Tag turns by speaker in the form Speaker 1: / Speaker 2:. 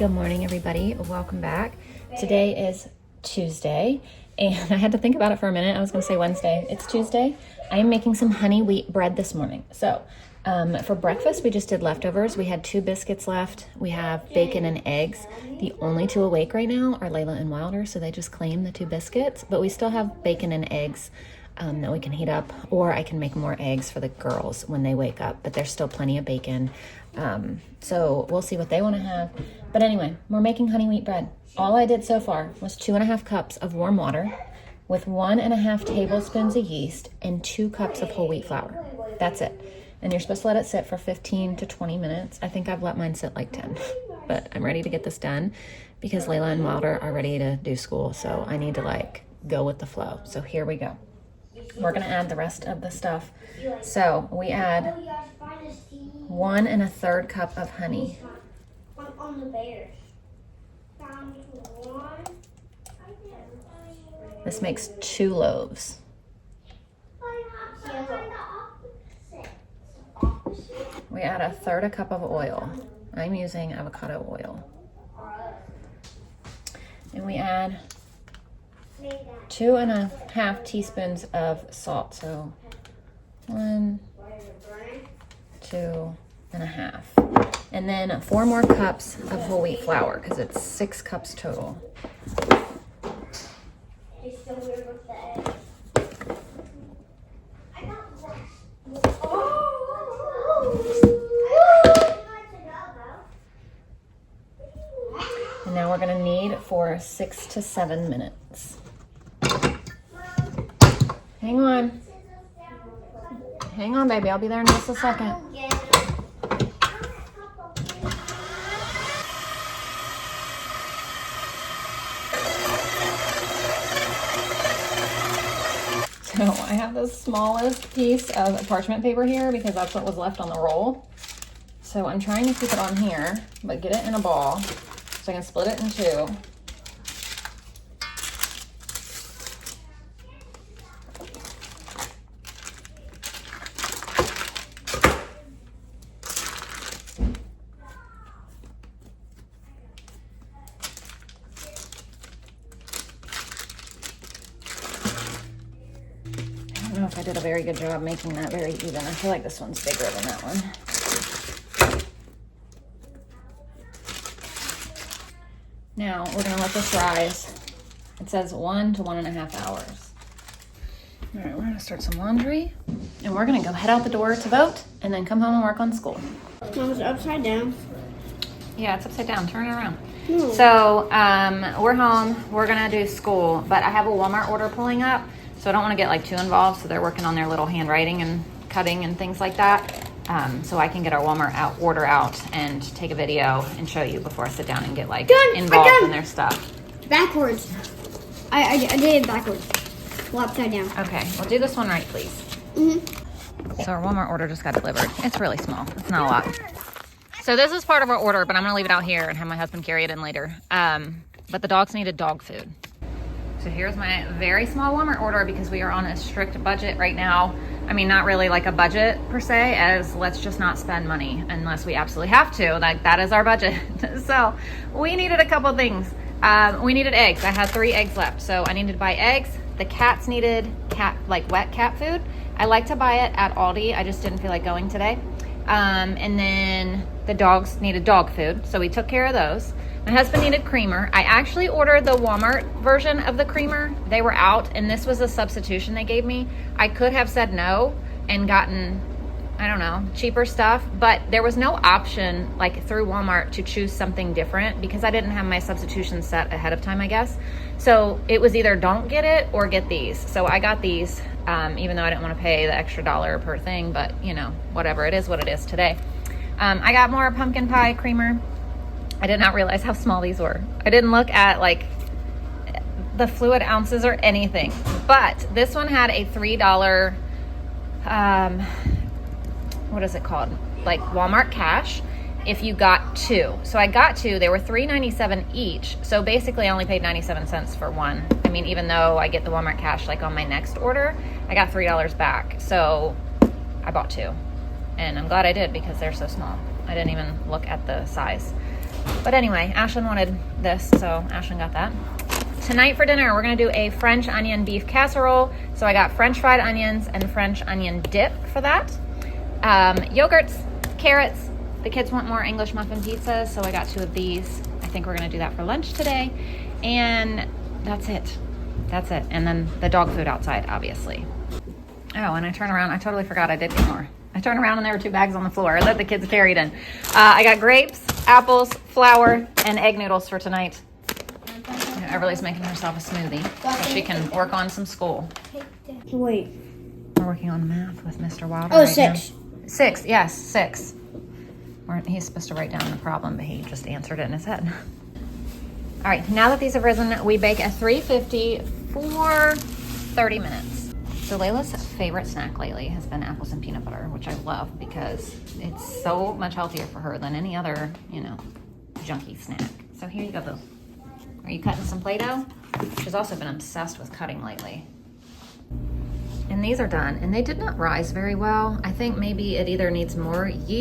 Speaker 1: Good morning, everybody. Welcome back. Today is Tuesday, and I had to think about it for a minute. I was going to say Wednesday. It's Tuesday. I am making some honey wheat bread this morning. So for breakfast, we just did leftovers. We had 2 biscuits left. We have bacon and eggs. The only 2 awake right now are Layla and Wilder, so they just claimed the 2 biscuits, but we still have bacon and eggs that we can heat up, or I can make more eggs for the girls when they wake up, but there's still plenty of bacon. So we'll see what they want to have. But anyway, we're making honey wheat bread. All I did so far was 2.5 cups of warm water with 1.5 tablespoons of yeast and 2 cups of whole wheat flour. That's it. And you're supposed to let it sit for 15 to 20 minutes. I think I've let mine sit like 10, but I'm ready to get this done because Layla and Wilder are ready to do school. So I need to go with the flow. So here we go. We're going to add the rest of the stuff. So we add 1 1/3 cup of honey.
Speaker 2: On the bears.
Speaker 1: This makes 2 loaves. We add 1/3 cup of oil. I'm using avocado oil. And we add 2.5 teaspoons of salt. So 1, 2.5. And then 4 more cups of whole wheat flour because it's 6 cups total. And now we're going to knead for 6 to 7 minutes. Hang on. Hang on, baby. I'll be there in just a second. So I have the smallest piece of parchment paper here because that's what was left on the roll. So I'm trying to keep it on here, but get it in a ball so I can split it in 2. I don't know if I did a very good job making that very even. I feel like this one's bigger than that one. Now we're gonna let this rise. It says 1 to 1.5 hours. All right, we're gonna start some laundry and we're gonna go head out the door to vote and then come home and work on school.
Speaker 2: Mom's upside down.
Speaker 1: Yeah, it's upside down, turn it around.
Speaker 2: No.
Speaker 1: So we're home, we're gonna do school, but I have a Walmart order pulling up. So I don't want to get too involved. So they're working on their little handwriting and cutting and things like that. So I can get our Walmart order out and take a video and show you before I sit down and get involved in their stuff.
Speaker 2: Backwards. I did it backwards. Well, upside down.
Speaker 1: Okay, well do this one right, please. So our Walmart order just got delivered. It's really small. It's not a lot. So this is part of our order, but I'm going to leave it out here and have my husband carry it in later. But the dogs needed dog food. So here's my very small Walmart order because we are on a strict budget right now. I mean, not really like a budget per se, as let's just not spend money unless we absolutely have to. That is our budget. So we needed a couple things. We needed eggs. I had 3 eggs left. So I needed to buy eggs. The cats needed wet cat food. I like to buy it at Aldi. I just didn't feel like going today. And then the dogs needed dog food. So we took care of those. My husband needed creamer. I actually ordered the Walmart version of the creamer. They were out, and this was a substitution they gave me. I could have said no and gotten, I don't know, cheaper stuff, but there was no option through Walmart to choose something different because I didn't have my substitution set ahead of time, I guess. So it was either don't get it or get these. So I got these, even though I didn't want to pay the extra $1 per thing, but whatever, it is what it is today. I got more pumpkin pie creamer. I did not realize how small these were. I didn't look at the fluid ounces or anything, but this one had a $3, what is it called? Walmart cash if you got 2. So I got 2, they were $3.97 each. So basically I only paid 97 cents for one. I mean, even though I get the Walmart cash on my next order, I got $3 back. So I bought 2 and I'm glad I did because they're so small. I didn't even look at the size. But anyway, Ashlyn wanted this, so Ashlyn got that. Tonight for dinner, we're gonna do a French onion beef casserole. So I got French fried onions and French onion dip for that. Yogurts, carrots. The kids want more English muffin pizzas, so I got 2 of these. I think we're gonna do that for lunch today. And that's it. That's it. And then the dog food outside, obviously. Oh, and I turn around, I totally forgot I did get more. I turned around and there were 2 bags on the floor that the kids carried in. I got grapes, apples, flour, and egg noodles for tonight. Everly's making herself a smoothie so she can work on some school.
Speaker 2: Wait.
Speaker 1: We're working on math with Mr. Wilder.
Speaker 2: Oh,
Speaker 1: right
Speaker 2: 6.
Speaker 1: Now. 6, yes, 6. He's supposed to write down the problem, but he just answered it in his head. All right, now that these have risen, we bake at 350 for 30 minutes. So Layla's favorite snack lately has been apples and peanut butter, which I love because it's so much healthier for her than any other, junky snack. So here you go, Boo. Are you cutting some Play-Doh? She's also been obsessed with cutting lately. And these are done, and they did not rise very well. I think maybe it either needs more yeast